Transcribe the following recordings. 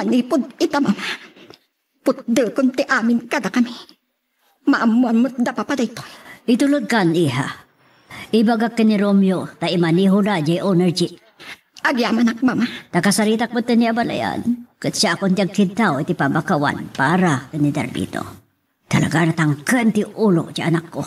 Manipod ita, mama. Putde kun ti amin kada kami. Maamuan mo't da papaday to. Itulog kan, iha. Ibagak ka ni Romeo, ta imaniho na jay energy. Agyaman ak, mama. Takasaritak mo niya balayan. Kat siya akong tiyag kintaw iti pabakawan para ni Darbito. Talaga natangkan ti ulo di anak ko.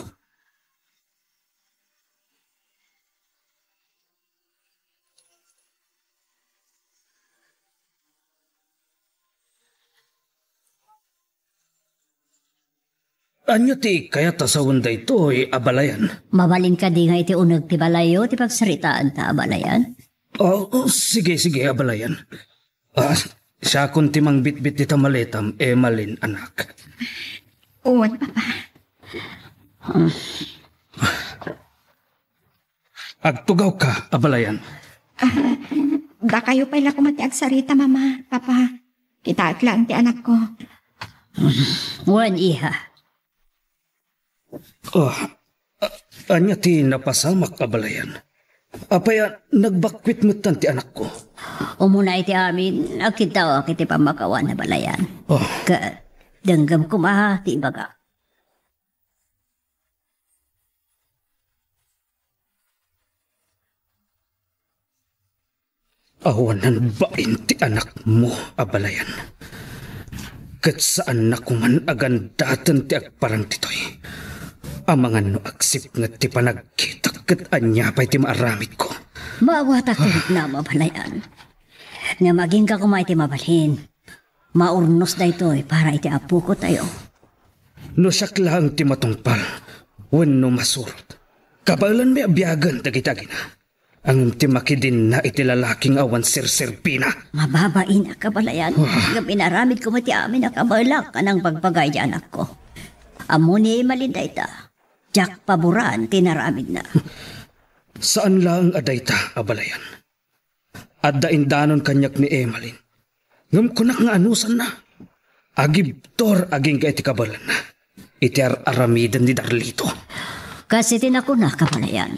Anyo ti kaya tasawon da ito abalayan? Mabalin ka di nga iti unag ti balayo ti pagsaritaan ta abalayan? Sige abalayan. Siya kung timang bitbit ti tamaletam malin anak. Uwan, papa. Agtugaw ka abalayan. Da kayo pala kumati agsarita, mama, papa. Kita at lang ti anak ko. Wan, iha. Anya ti napasamak abalayan. Apaya nagbakwit mo ti anak ko. Umuna iti amin, akitaw iti pamakawan na balayan. Ka, danggam kumaha ti ibaga. Awanan bain ti anak mo abalayan. Kat saan na kuman agandatan ti agparang titoy. Amangan no aksip nga ti panagkita kat anya pa'y ti maaramid ko. Maawata ko na mabalayan. Nga maging ka kumay ti mabalhin. Maurnos na ito para iti apo ko tayo. No siyak lang ti matungpal. Wen no masurot. Kabalan may abiyagan dagitagin na. Ang ti makidin na iti lalaking awan sir-serpina. Mababain na kabalayan. Nga pinaramid ko mati amin na kabalak ka ng pagpagay di anak ko. Amo ni malinda ita. Jack paboran tinaramid na. Saan lang adayta abalayan? Adda indanon kanyak ni Emalin. Ngam kunak nga anusan na. Agibtor aging ka iti kabalan na. Iti aramidan ni Darlito. Kasi tinako na kabalayan.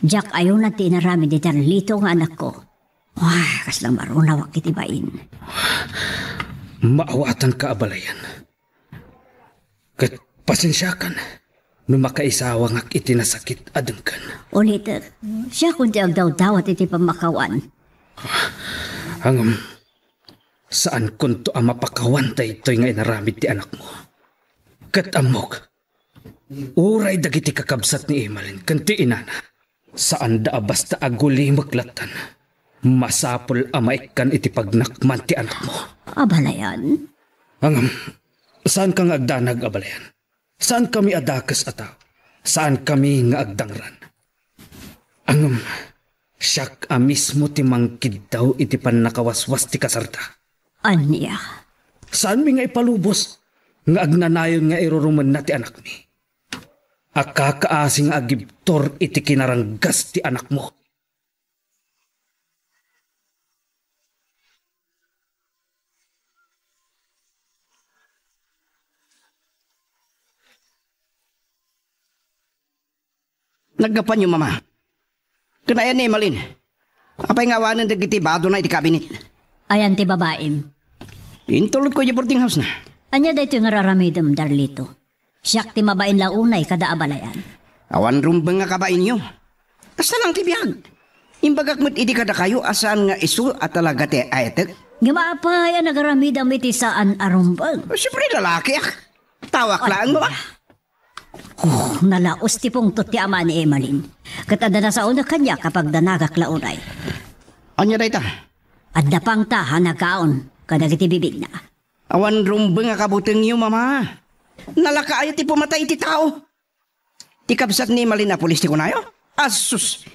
Jack ayaw na tinaramid ni Darlito nga anak ko. Wah, kaslang marunawak kitibain. Maawatan ka abalayan. Kat pasensya kan. No makaisawa ngak itinasakit adengkan. Ulit, siya kundi ang daw-dawat iti pamakawan. Hangam, saan kunto ang mapakawan tayo ito'y nga inaramid ti anak mo? Kat amok, uray dagiti kakabsat ni Emalin, kanti inana. Saan da basta aguli maglatan, masapol amaikan iti pagnakman ti anak mo. Abalayan? Hangam, saan kang agdanag abalayan? Saan kami adakas ataw? Saan kami nga agdangran? Angam, siyak mismo ti mangkid daw iti panakawaswas ti kasarta. Anya? Saan mi nga ipalubos? Nga agnanayon nga iruruman na ti anak mi. Akakaasing agibtor iti kinaranggas ti anak mo. Naggapan niyo, mama. Kanayan ni Emalin. Apay nga awanan dagiti bado na iti kabinet. Ayan ti babaim. Intulot ko yung boarding house na. Anya da ito nga raramidam, Darlito. Siyak ti mabain launay kada abalayan. Awan rumbang nga kabain niyo. Asta lang ti biyag. Imbagak mo't idi kada kayo asaan nga isu at talaga ti ayetek. Gamaapa yan nagaramidam iti saan arumbang. Siyempre lalaki ak. Tawak lang mo ba? Nalaos ti pong ti ama ni Emalin. Katada na sa una kanya kapag danagak launay. Anya da ita? Adda pang taha nagkaon kadagiti bibig na. Awan rumbang nga kabuteng niyo, mama. Nalakaayat ti pumatay ti tao. Ti kabsat ni Emalin na pulis ti kunayo? Asus!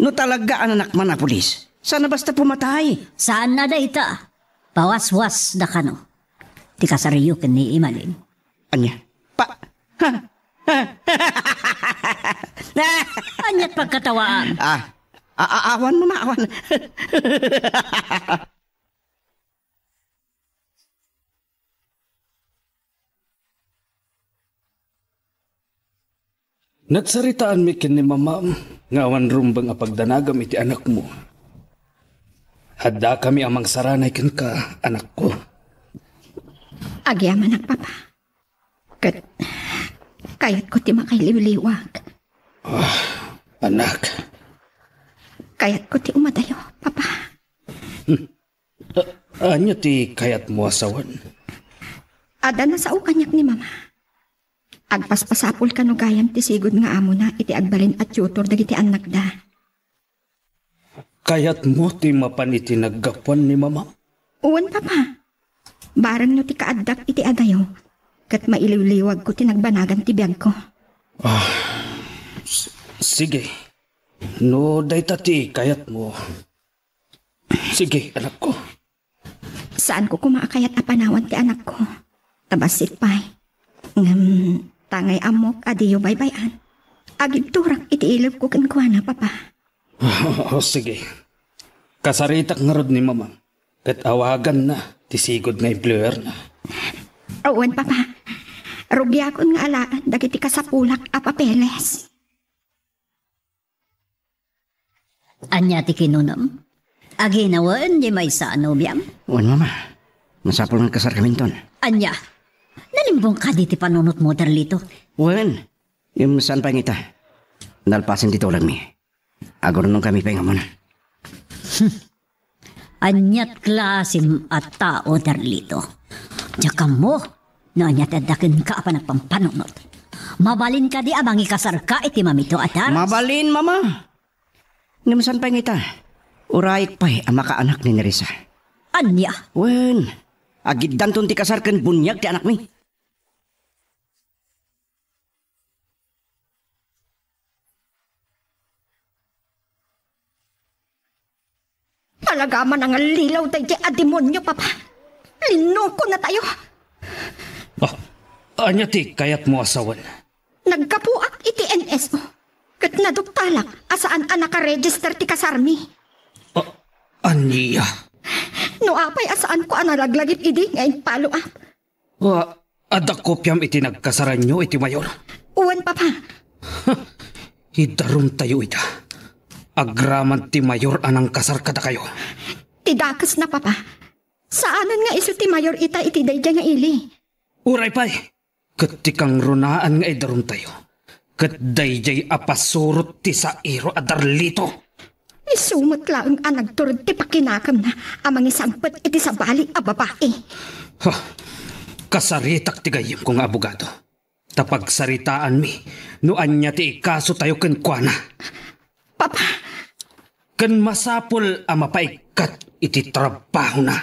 No talaga anak man na pulis. Sana basta pumatay. Saan na da ita? Pawaswas da kano. Ti kasariyukin ni Emalin. Anya? Anya't pagkatawaan. Awan mo na, awan. Nagsaritaan mi kin ni mama nga awan rumbang apagdanagam iti anak mo. Adda kami amang saranay ken ka, anak ko. Agyaman ang papa. Kat, kayat ko ti makailiw-liwag. Anak, Kayat ko ti umadayo, papa. anyo ti kayat mo asawan? Ada na sa ukanyak ni mama. Agpaspasapol ka no gayam ti sigod nga amo na iti agbalin at tutor dagiti anak da. Kayat mo ti mapan iti naggapuan ni mama? Uwan, papa. Barang no ti kaaddak iti adayo. Kat mailiw-liwag ko ti nagbanagan ti biyag ko. Sige. No, dayta ti kayat mo. Sige, anak ko. Saan ko kumakayat apanawan ti anak ko? Tabasit pa'y. Tangay amok adiyo baybayan. Agib turak iti ilog ko kankwana, papa. Sige. Kasaritak nga rod ni mama. Kat awagan na, tisigod nga employer na. Awan, papa. Rugyakon nga alaan, dagiti kasapulak a papeles. Anya ti kinunam. Aginawan di may sa anubiyam. Wan, mama. Nasapol ng kasar kami ton. Anya, nalimbong ka di ti panunot mo, Darlito. Wan, yung saan pa ngita? Nalpasin dito lang mi. Agor nung kami pahinga muna. Anyat klasim at tao, Darlito. Diyan mo, na anyat adakin ka pa nagpampanunot. Mabalin ka di amang ikasar ka iti mamito atar. Mabalin, mama. Yung saan pa ngita? Urayik pa'y ang makaanak ni Nerissa. Anya, Wan, agiddan ton ti kasar ken bunyag ti anak mi. Palagaman ang lilaw tayo di demonyo, papa. Linoko na tayo. Anya ti kayat mo asawan? Nagkapuak iti NSO. Kat naduktalak, asaan ang nakaregister ti kasarmi. Anya? No apay asaan ko ang nalaglagip idi ngayon follow up. Adak kopyam iti nagkasaran nyo iti mayor. Uwan, papa. Hidarum tayo ita. Agraman ti mayor anang kasar kada kayo. Tidakas na, papa. Saanan nga iso ti mayor ita iti dayja nga ili. Uray pa'y. Katikang runaan nga idarum tayo. Kat dayjay apasurot ti sa iro a Darlito. Isumot lang ang nagturod ti pakinakam na amang isangpet iti sa bali a babae. Kasaritak ti gayim kong abogado. Tapag saritaan mi, no anya ti ikaso tayo ken kuana. Papa, Ken masapol a mapaikat iti trabaho na.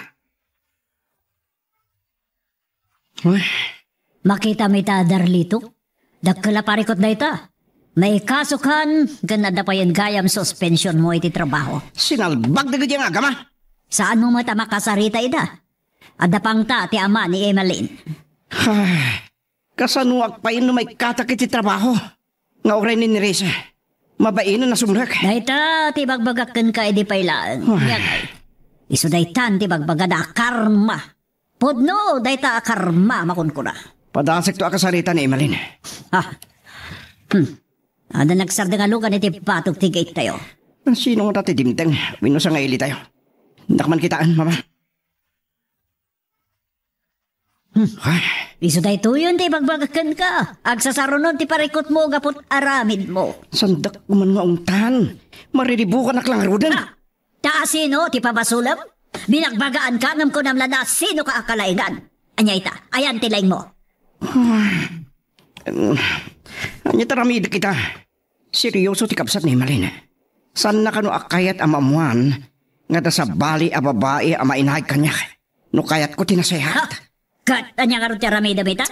makita mi ta, Darlito. Dagkala parikot na ita. May kasukan, ganada pa yan gayam suspension mo iti trabaho. Sinalbag na gadya nga agama. Saan mo mata makasarita ida? Ada pang ta ti ama ni Emeline. Kasanuak pa yun na may katak iti trabaho. Nga oray ni Nerissa. Mabaino na sumrak. Dahita ti bagbagakan ka edi pailaan. Yagay. Iso daytan ti bagbagada karma. Podno dayta karma makunkuna. Padasek to akasarita ni Emeline. Ada nagsarda nga lugan iti patog ti gate tayo. Sino nga tati dimteng? Winusa nga ili tayo. Nakman kitaan, mama. Iso dayto yun ti bagbagakan ka. Agsasarunon ti parikot mo gapot aramid mo. Sandak man nga ungtan. Mariribukan aklang rudan. Taasino ti pabasulam? Binagbagaan ka nam ko namla na sino ka akalaingan. Anya ita, ayan tilaing mo. Anya taramid kita. Seryoso ti kapsat ni Malin. San na kano akayat amamuan nga da sa bali a babae a mainahig kanya. No kayat ko tinasehat. Kat, anya karot ti aramid amita?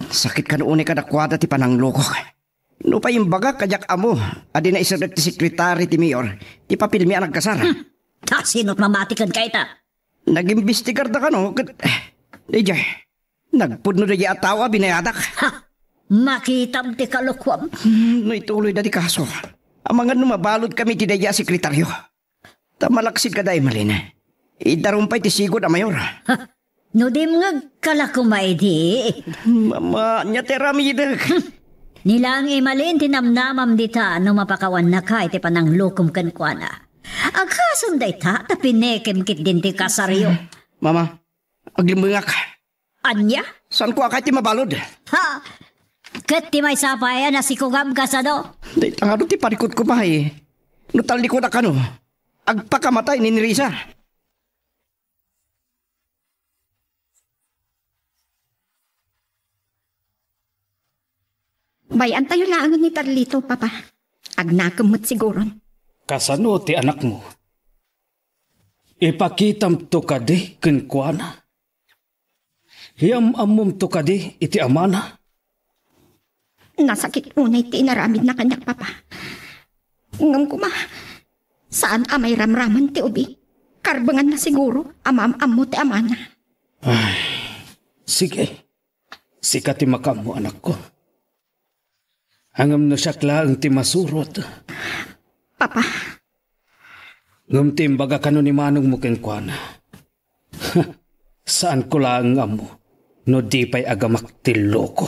Sakit ka noon ka dakwada ti pananglukok. No pa yung baga kajak amo. Adi na isa ti sekretary ti mayor. Ti papilmi ang nagkasara. Tasinot mamatikan ka ita. Nag-imbestigar da ka no. Diyay, nagpudno da atawa binayadak. Makitam ti kalukwam. No ituloy da di kaso. Ang mga numabalod kami ti daya sekretaryo. Tamalaksid ka da Malina. Idarumpay ti sigod a mayor. No di mga kalakumay di. Mama, nya teramidag. Nilang imalin tinamnamam dita no mapakawan na ka iti pananglukom kan kuana. Agkasunday ta, tapinekem kit din ti kasaryo. Mama, aglimbangak. Anya? Saan ko akay ti mabalod? Ha? Kat ti may sapaya na si Kugam kasado. Di tangado ti parikot ko pa eh. Nutaldi ko na kano. Agpakamatay ni Risa. Bayan tayo lang ni Tarlito, Papa. Agnakamot siguro. Kasano ti anak mo? Ipakitam to kadi kenkwana. Hiyam-amom to kadi iti amana. Nasakit unay ti inaramid na kanyak, Papa. Ngam ko ma, saan amay ramraman ti ubi? Karbangan na siguro, amam-am mo ti amana. Ay, sige. Sika ti makam mo, anak ko. Hangam na siya klaang ti masurot. Papa, Ngam ti imbaga kano ni manong mo kenkwana. Saan ko lang nga mo, no di pa'y agamak ti loko.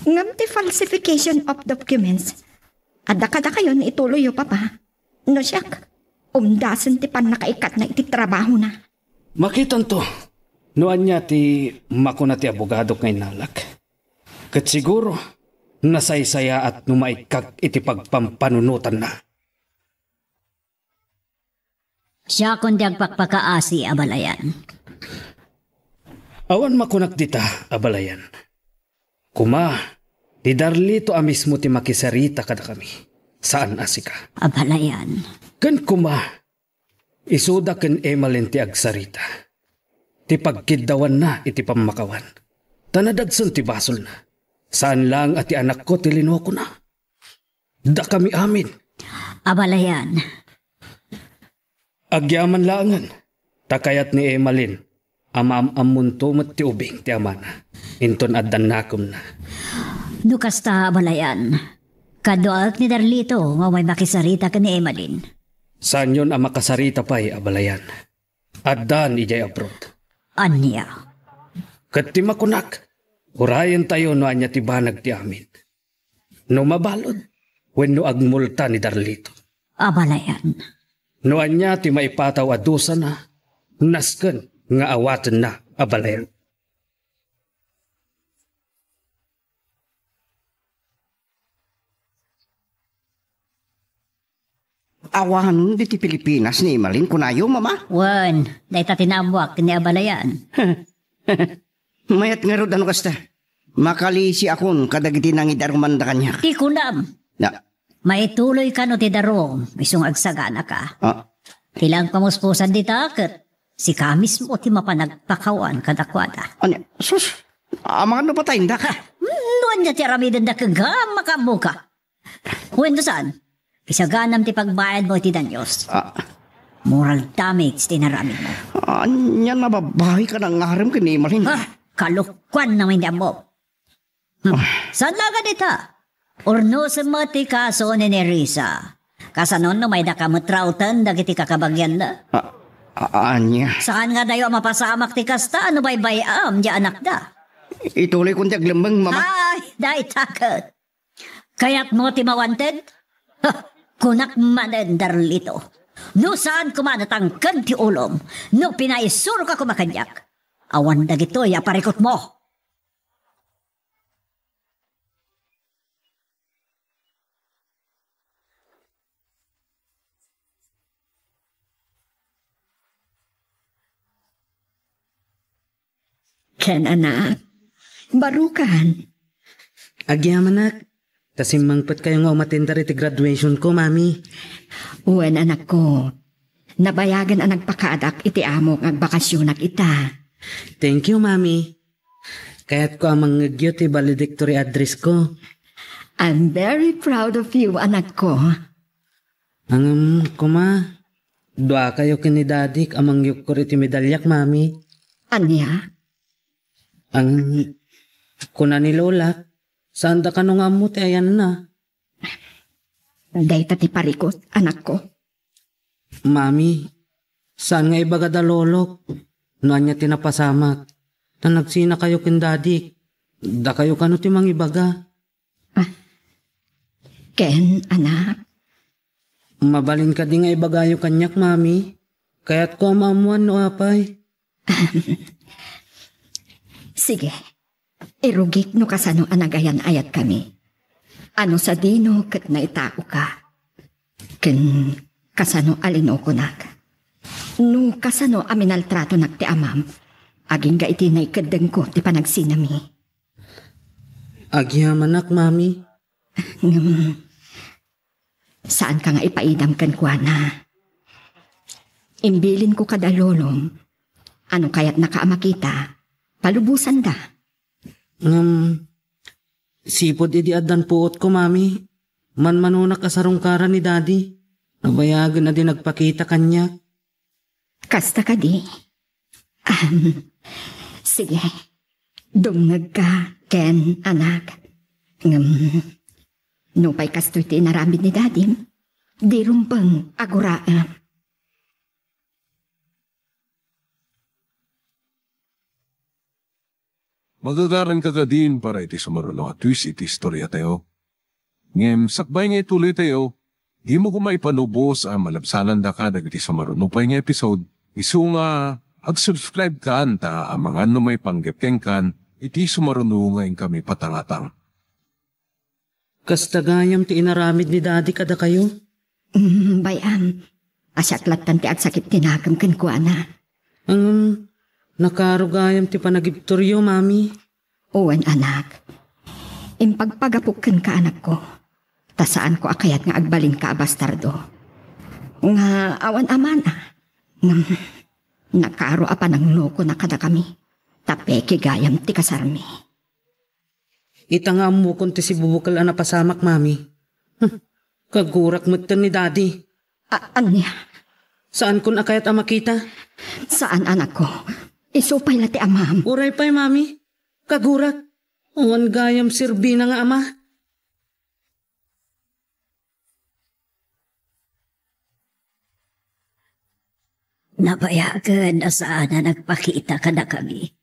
ngam ti falsification of documents. Adda-kada kayo ni ituloy yo, Papa. No siyak, umdasan ti pan nakaikat na iti trabaho na. Makitan to, noan niya ti mako na ti abogado kay nalak. Kat siguro, nasaysaya at numaikag iti pagpampanunutan na. Siya kundi agpakpakaasi abalayan. Awan makunak dita, abalayan. Kuma, di Darlito mismo ti makisarita kada kami. Saan asika? Abalayan. Kan kuma, isuda ken Emalin ti agsarita. Ti pagkiddawan na iti pamakawan. Tanadagsun ti basol na. Saan lang at ti anak ko ti linoko na. Da kami amin. Abalayan. Agyaman laangan. Takayat ni Emalin. Amam-amun tumot ti ubing ti amana. Inton addan nakum na. Nukasta abalayan. Kadoak ni Darlito nga may makisarita ka ni Emalin. Saan yun ang makasarita pa'y abalayan? Addan ijay abroad. Anya. Kat ti makunak. Urayan tayo no anya ti banag ti amin. No mabalod. Wenno agmulta ni Darlito. Abalayan. No anya ti maipataw adusa na. Nasken nga awatan na abalayan. Awahan di ti Pilipinas ni Emalin kunayo, Mama. Wan, dahi ta tinamwak ni abalayan. Mayat nga rod ano kasta. Makalisi akon kadagiti nang idaruman da kanya. Ti kunam. Na, May tuloy ka no ti darong. Isong agsagana ka. Tilang pamuspusan di takot. Si kamis mo ti mapanagpakawan kadakwada. ano, sus, mga ano pa tayo, ka? Noon niya ti aramidan da kagam makamuka. Wendo saan? Isaganam ti pagbayad mo ti danyos. Moral damage ti naramid mo. Anyan mababahay ka ng ngaram ka ni Emalin. Kalukwan naman niya mo. Saan laga dita? Urnusin mo ti kaso ni Nerissa. Kasanon no may dakamutrautan dagiti kakabagyan na. Anya. Saan nga dayo mapasamak ti kasta? Ano ba'y bayam di anak da? Ituloy kong tiaglambang, Mama. Ay, dahi takot. Kaya't mo ti mawanted? Kunak manen Darlito. No saan kumanatangkan ti ulom. No pinaisuro ka kumakanyak. Awan dagitoy aparikot mo. Ken anak, barukan. Agyaman nak. Tasimangpat kayo nga umatinda iti graduation ko, Mami. Uwan anak ko, nabayagan ang nagpakaadak iti amok agbakasyonak ita. Thank you, Mami. Kaya't ko amang nagyo ti valedictory address ko. I'm very proud of you, anak ko. Ang kuma, dua kayo kinidadik amang yuk ko iti medalyak, Mami. Anya? Ang kuna ni Lola, saan da ka nung amot ayan na? Day ti parikot, anak ko. Mami, saan nga ibaga da lolok? Noan niya tinapasamak. Na nagsina kayo kindadik. Da kayo kano timang ibaga. Ken, anak, Mabalin ka di nga ibagayo kanyak, mami. Kaya't ko amamuan no apay. Sige, irugik no kasano anagayan ayat kami. Ano sa dino kat naitao ka. Ken kasano alino ko nak. No kasano aminal trato nak ti amam. Aging ga iti na ikadeng ko ti panagsinami. Agyaman nak, mami. Saan ka nga ipaidam kan kuana? Imbilin ko kada lolom. Ano kaya't nakaama kita? Palubusan da. Sipod idi adan puot ko, mami. Manmanunak asarungkaran ni daddy. Nabayagan na din nagpakita kanya. Kasta ka di. Sige. Dumnag ka, Ken, anak. Nupay kastoy ti naramid ni daddy. Di rumpang aguraan. Magagaran ka ka din para iti sumaruno at twist iti istorya tayo. Ngem, sakbay nga ituloy tayo, di mo kumaipanubos ang malabsanan da ka dagiti sumaruno pa nga episode. Isu nga, ag-subscribe ka anta ang mga may panggepkeng kan, iti sumaruno ngayon kami patangatang. Kastagayam ti inaramid ni daddy kada kayo. Bayan, asaklatan ti agsakit tinagam kan kuana. Nakarugayam ti panagibtoryo, mami. Uwan anak, impagpagapukan ka anak ko. Tasaan ko akayat nga agbalin ka bastardo. Nga awan amana. Nakaro apa ng loko na kada kami. Tape kigayam ti kasarmi. Itanga mo kung ti si bubukal na pasamak, mami. Kagurak mutan ni daddy. Anya? Saan kun akayat ang makita? Saan anak ko? Isupay lati amam. Uray pa'y, mami. Kagurak. Uwan gayam sirbi na nga ama. Nabayagan na saan na nagpakita ka na kami.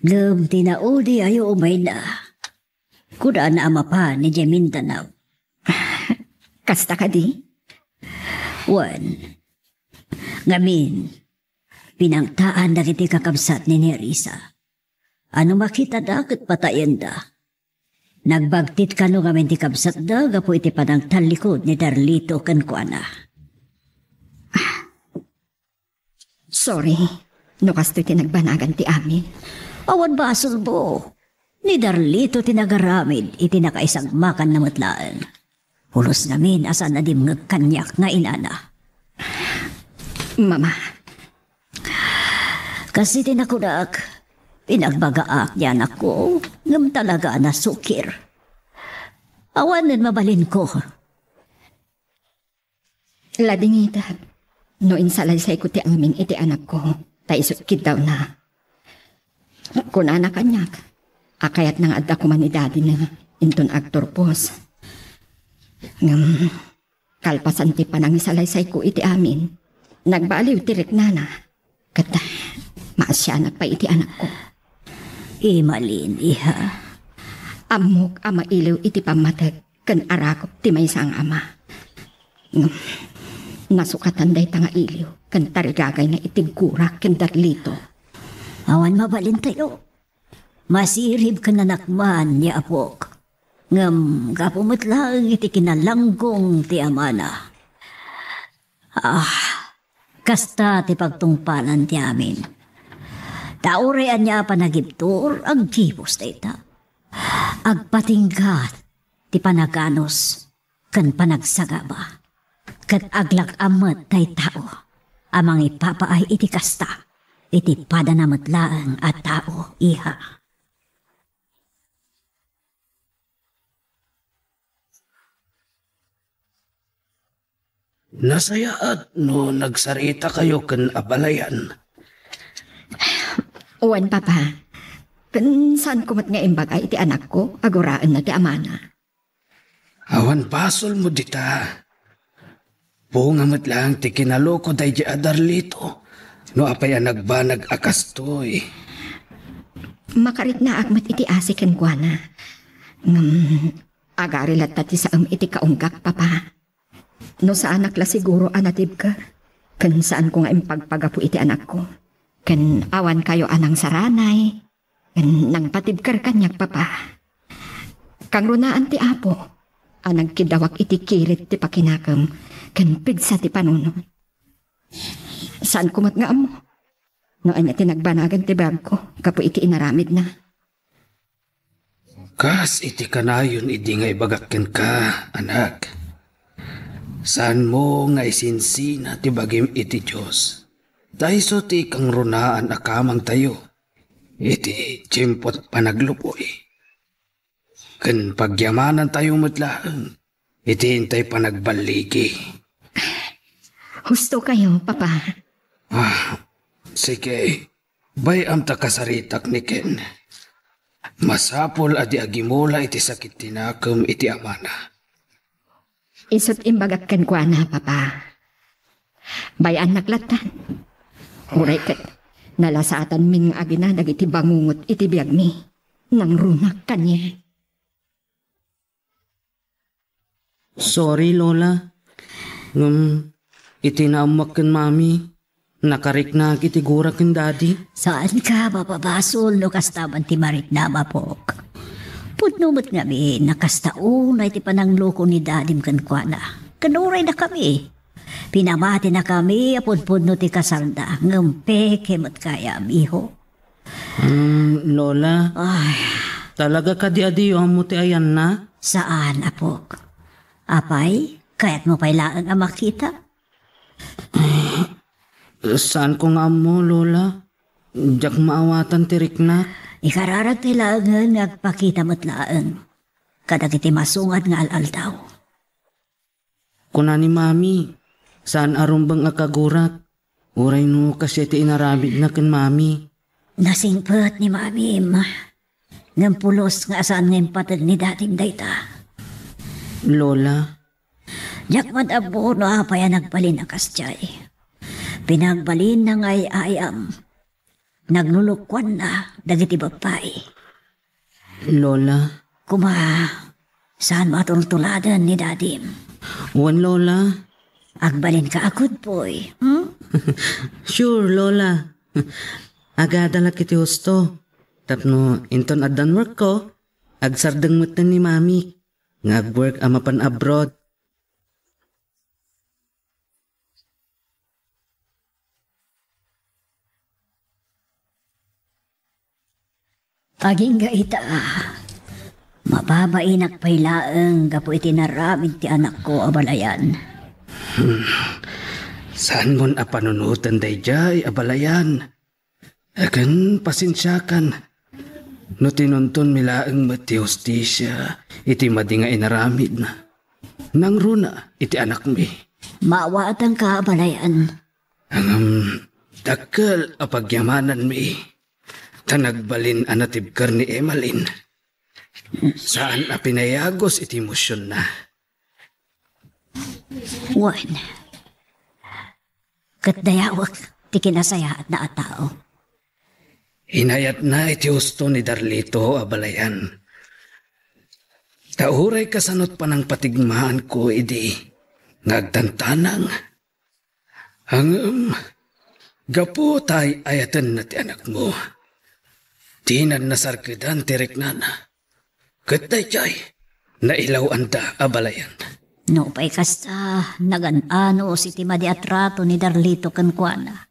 Ngam tinaudi ayo umay na. Kuda na ama pa ni Mindanao. Kasta ka di? Wan. Ngamin. Pinangtaan na kiti kakabsat ni Nerissa. Ano makita da kat patayan da. Nagbagtit ka no ngamin ti kabsat da gapo iti panang talikod ni Darlito kan kuana. Sorry. No kasto'y tinagbanagan ti amin. Awan basol bo. Ni Darlito tinagaramid iti nakaisang makan na matlaan. Hulos namin asan na dimngag kanyak nga inana. Mama. Kasi tinakudak, pinagbagaak niyan ako, ngam talaga na sukir. Awanan mabalin ko. Ladingita, no insalaysay ko ti amin iti anak ko, taisukid daw na. Kung anak kanyak, akayat nang adda ko man ni daddy na inton agturpos. Kalpasan ti panang isalaysay ko iti amin, nagbaliw tirik nana, kata maasyanak pa iti anak ko. Imalin, iha. Amok ama iliw iti pamatag, kan arakop ti may sang ama. Nasukatan day tanga iliw, kan tarigagay na itigura, kan Darlito. Awan mabalin tayo. Masirib ka na nakman ni Apok. Ngam kapumot lang iti kinalanggong ti amana. Kasta ti pagtungpalan ti amin. Taurean niya panagibtur ang kibos data. Agpatingkat ti panaganos kan panagsagaba. Kat aglak amat tay tao. Amang ipapaay iti kasta. Iti padanamatlaang at tao, iha. Nasayaat no nagsarita kayo kan abalayan. Uwan papa, kan saan kumat nga imbagay iti anak ko, aguraan na ti amana. Awan pasol mo dita. Bungamat lang ti kinaloko day di Darlito. No apay nagbanag akastoy. Makarit na agmat iti asiken kwa na. Agarilat tati sa iti kaunggak papa. No sa anak la siguro anatib ka. Kan saan ko nga impagpagapu iti anak ko. Kan awan kayo anang saranay. Kan nang patibkar kanyak papa. Kang runaan ti apo. Anang kidawak iti kirit ti pakinakam. Kan pigsa ti panunon. Saan kumat nga amo? No anya tinagbanagan ti bag ko. Kapo iti inaramid na. Kas iti kanayon idi nga ibagakken ka, anak. Saan mo nga isinsina ti bagim iti Diyos? Dahil ti kang runaan akamang tayo. Iti timpot panaglupoy. Kan pagyamanan tayo matlaang. Iti hintay panagbaligi. Husto kayo, papa. Sige. Bayam ta kasaritak ni Ken. Masapol adi agimula iti sakit tinakam iti amana. Isot imbagak ken kwa na, papa. Bayan naklatan. Uray ket, nalasatan min nga agina dagiti bangungot iti biyag mi. Nang runak kanya. Sorry, Lola. Itinaamak ken mami. Nakariknag iti gura ken daddy. Saan ka mapabasol no kastaman ti marit na mapok? Pudnumot nga mi, nakastaunay ti panangloko ni dadim kan kwa na. Kanuray na kami. Pinamati na kami, apudpudno ti kasalda. Ngampe, kemot kaya, miho. Lola, Ay, talaga ka di adiyo mo ti ayan na? saan, apok? Apay, kaya't mo pailaan ang makita? Saan ko nga mo, Lola? Diyak maawatan ti rikna. Ikararag tilangan nagpakita mo't laan. Kadag iti masungat nga alal daw. Kuna ni mami, saan arumbang akagurat? Uray no kasi ti inaramid na ken mami. Nasingpet ni mami, ma. Ngampulos nga saan ngayon patag ni dating dayta. Lola, Diyak man abo no apaya nagbalin ang kastyay. Pinagbalin na ngay ayam. Naglulukwan na dagiti bapay. Lola, Kuma, saan matultuladan ni dadim? wan Lola. Agbalin ka agud poy. Sure, Lola. Agadala kiti husto. Tapno, inton adan work ko, agsardeng mutan ni mami. Ngag-work amapan abroad. Aging gaita, mababainak pailaang gapo iti naramid ti anak ko abalayan. Saan mon apanunutan dayjay abalayan? Akan pasensyakan. No tinunton milaang mati hostisya, iti madi nga inaramid na. Nang runa, iti anak mi. Maawatan ka abalayan. Ang dakkel apagyamanan mi. Tanagbalin anatibkar ni Emalin. Saan apinayagos iti emosyon na? One, katdayawak ti kinasaya at naatao. Hinayat na iti husto ni Darlito abalayan. Tauray kasanot pa ng patigmaan ko idi. Ngagtantanang. Ang gapo tay ayatan na ti anak mo. Tinan na sarkidan tirik nana. Katay jay, nailaw anda abalayan. No pa'y kasta naganano si timadi atrato ni Darlito kankwana.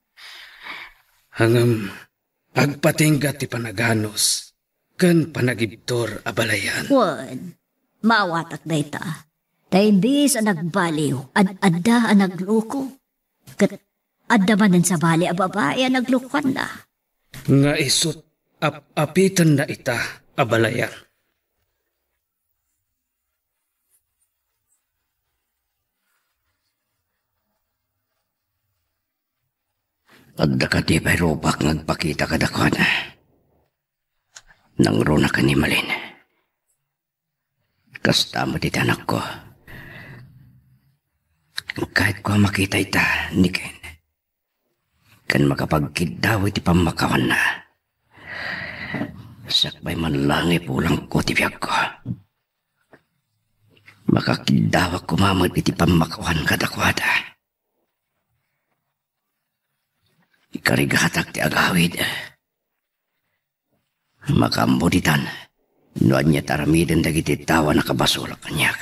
Hangam agpatingga ti panaganos ken panagibtor abalayan. One, maawatak dayta. Taimbis ang nagbaliw, adda ang nagluko. Kat adda manan sa bali a babae ang naglukan na. Nga isot apitan na ita abalayan. Adda ka di ba'y robak nagpakita ka dako na. Nang runa ka ni Malin. Kasta mo dit anak ko. Kahit ko makita ita ni Ken. Kan makapagkidaw iti pamakawan na. Sakbay man lang ipulang ko ti biyag ko. Makakidawak ko mamad iti pamakawan kadakwada. Ikarigatak ti agawid. Makambuditan. Noan niya taramiden dagiti tawa na kabasula kanyak.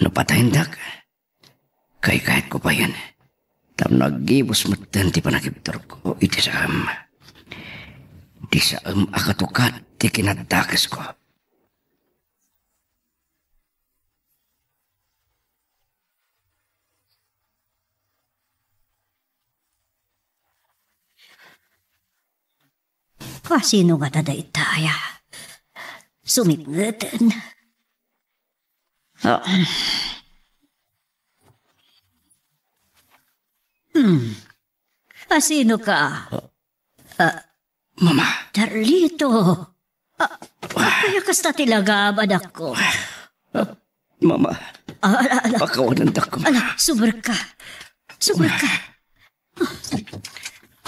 No patahindak. Kay kahit ko pa yan. Tam nagibos mo ti panakiptor ko iti saam. Di saam akatukat ti kinadakas ko. Kasino nga tada itaya? Sumipngatan. Oh. Kasino ka? Mama. Darlito. Kaya kasta tilaga anak ko. Mama. Pakawanan da ko. Sumber ka. Sumber ka.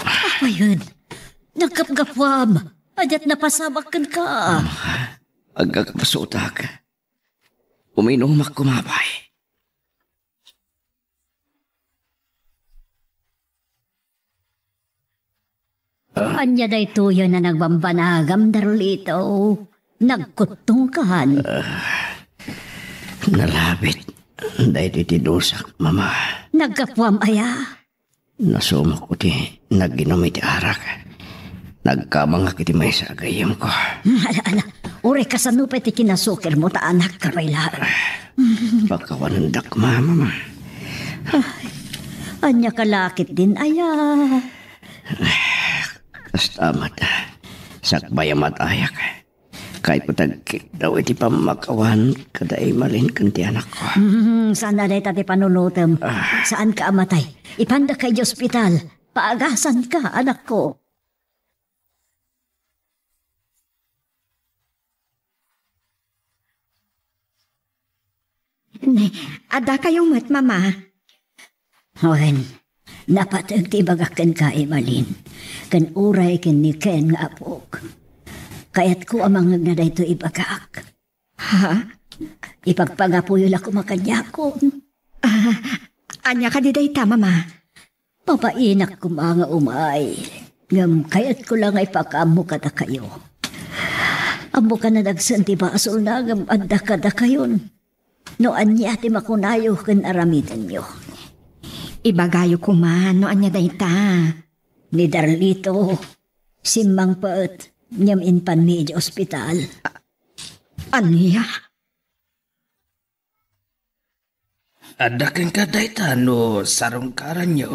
Apa yun? Nagkapgapwam. Adat napasabakan ka. Agagpasutak. Uminumak kumabay. Anya day tuyo na nagbambanagam darlito. Nagkutungkan. Nalabit. Day titidusak, mama. Nagkapwam aya. Nasumak ko ti naginom iti arak. Nagkamangak iti may sagayam ko. Ala. Uri ka sa nupay ti kinasukir mo ta anak ka bailaan. Pagkawanandak, mama. Anya kalakit din aya. Kastamat. Sakbayamat ayak. Kahit patagkit daw iti pamakawan kaday malin kanti anak ko. Sana day tati panunutem. Saan ka amatay? Ipanda kay ospital. Paagasan ka, anak ko. Ada kayong mat, mama. Hohen, napatag ti bagakan ka, Emalin. Kan uray ken ni Ken nga apok. Kayat ko amang na dayto ibagak. Ha? Ipagpagapuyo la ko makanyakon. Anya ka di dayta, mama. Papainak ko mga umay. Ngam kayat ko lang ay pakamu kada kayo. Amo ka na nagsanti ba asol na ngam adda kada kayon. No anya ti makunayo ken aramidan nyo. Ibagayo ko man, no anya dayta. Ni Darlito, simmang paet, nyam inpan mi iti ospital. Anya? Ada kang kadayta no sarong karanyo.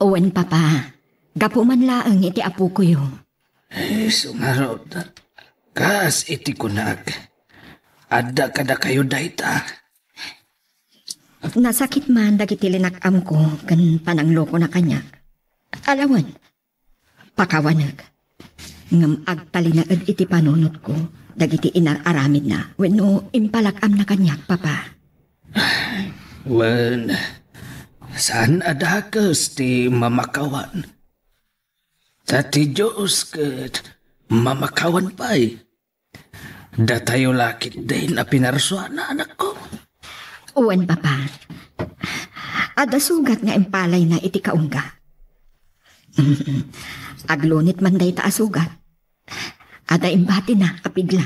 Owen, papa. Gapo man laang iti apo ko yo. Sumarot. Kas iti kunag. Ada kada kayo dayta. Nasakit man dagiti linakam ko kan panangloko na kanya. Alawan, pakawanag. Ngam agtalinaad iti panunot ko dagiti inaaramid na wenno impalakam na kanya, papa. Wen, saan adakas ti mamakawan? Tati Diyos ket mamakawan pa'y. Datayo lakit din na pinarsuan na anak ko. Uwan, papa. Ada sugat nga impalay na iti kaungga. Aglunit man day ta sugat. Ada imbati na kapigla.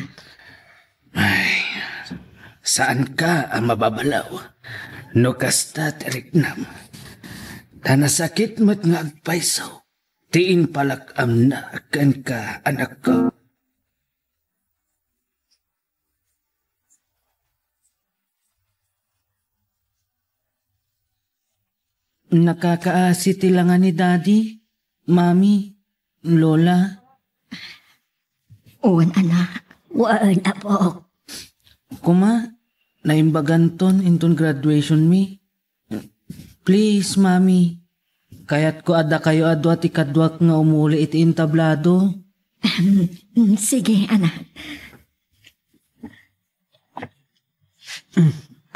Ay, saan ka ang mababalaw? No kasta teriknam. Tanasakit mo't nga agpaisaw. Tiin palakam na akan ka anak ko. Nakakaasi tilangan ni Daddy, Mami, Lola. Uwan, anak. Waan apo. Kuma, naimbaganton inton graduation mi. Please, Mami. Kayat ko ada kayo adwa ti kadwak nga umuli iti intablado. Sige, anak.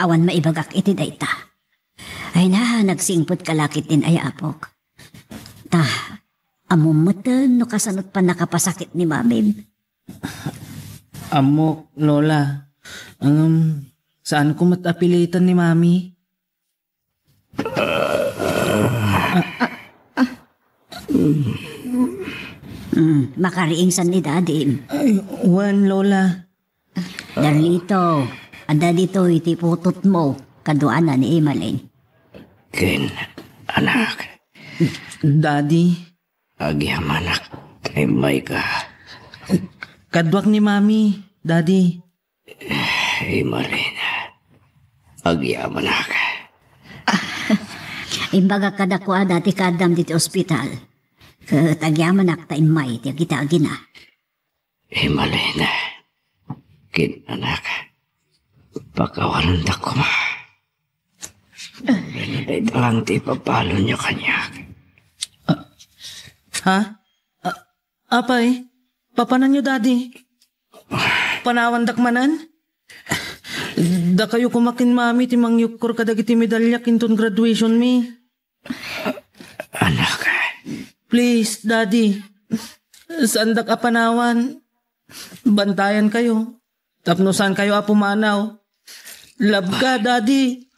Awan maibagak iti dayta. Ay na, nagsingpot kalakit din ay apok. Ta, amumutan no kasanot pa nakapasakit ni mamim. Amok, Lola. Saan ko matapilitan ni Mami? Makariingsan ni Daddy. Ay, wan, Lola. Darlito, ada dito iti putot mo, kaduana ni Emalin. Ken, anak, Daddy, agyam anak, kay may ka. kadwak ni Mami, Daddy. Imalin, agyam anak. Imbaga kadakwa dati kadam diti ospital. Katagyaman akta imay, tiya kita agina. Imalin, kin anak, pagkawalan da ko ma. Ito lang ti papalo niyo kanya. Ha? Apay, papanan niyo, Daddy? Panawan dakmanan? Da kayo kumakin, Mami, ti mangyukor kadagiti medalya kinton graduation mi. Anak, Please, Daddy. Saan da ka panawan? Bantayan kayo. Tapno saan kayo apumanaw? Love ka, Daddy.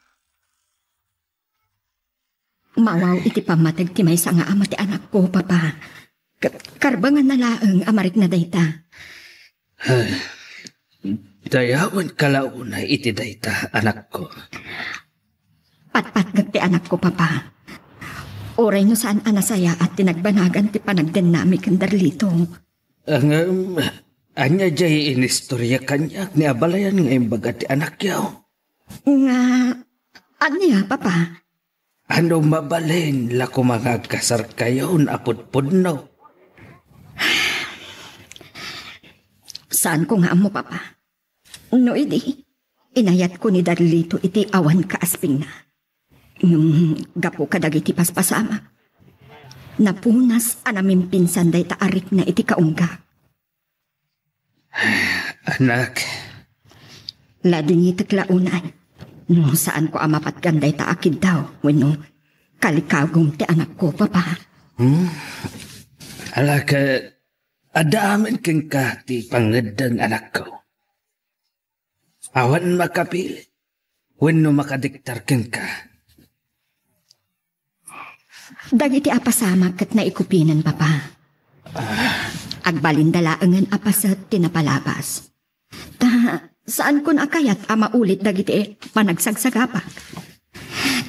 Mawaw iti pamatag ti may nga ama ti anak ko, papa. Karbangan na laeng amarik na dayta. Dayawan kalauna iti dayta, anak ko. Patpatgag ti anak ko, papa. Oray no saan anasaya at tinagbanagan ti panagden nami kandarlito. Anya jay inistorya kanyak ni abalayan nga imbaga ti anak yaw. Nga, anya, papa? Ano mabalin la kumangagkasar kayo na apod-podnaw? Saan ko nga mo, papa? No, idi. Inayat ko ni Darlito iti awan kaasping na. Yung gapo kadag iti paspasama. Napunas anaming pinsan day taarik na iti kaungga. Anak. Lading itiklaunay. No, saan ko amapat ganday taakid daw. Wano, kalikagong ti anak ko, papa. Alaka, adaman kang ti pangadang anak ko. Awan makapili. Wano makadiktar kang ka. Dagiti apasama kat naikupinan, papa. Agbalindalaangan apasat tinapalabas. Saan kun akayat ama ulit dagiti panagsagsagapak?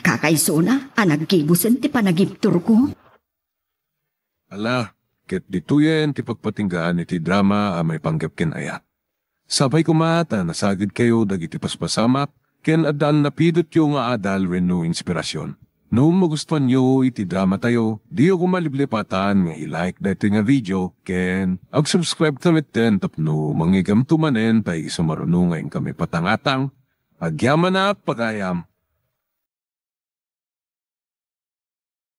Kakaisuna, anagkibusen ti panagiptur ko. Ala, ket dituyen ti pagpatinggaan iti drama may panggap ken aya. Sabay kumata nasagid kayo dagiti paspasamak ken adal napidot yung nga adal wenno inspirasyon. No magustuhan nyo iti drama tayo, di ako maliblipatan nga i-like dati nga video, ken ag-subscribe tamit ten tapno mangigam tumanen pa isumarunungan kami patangatang, agyaman na pagayam.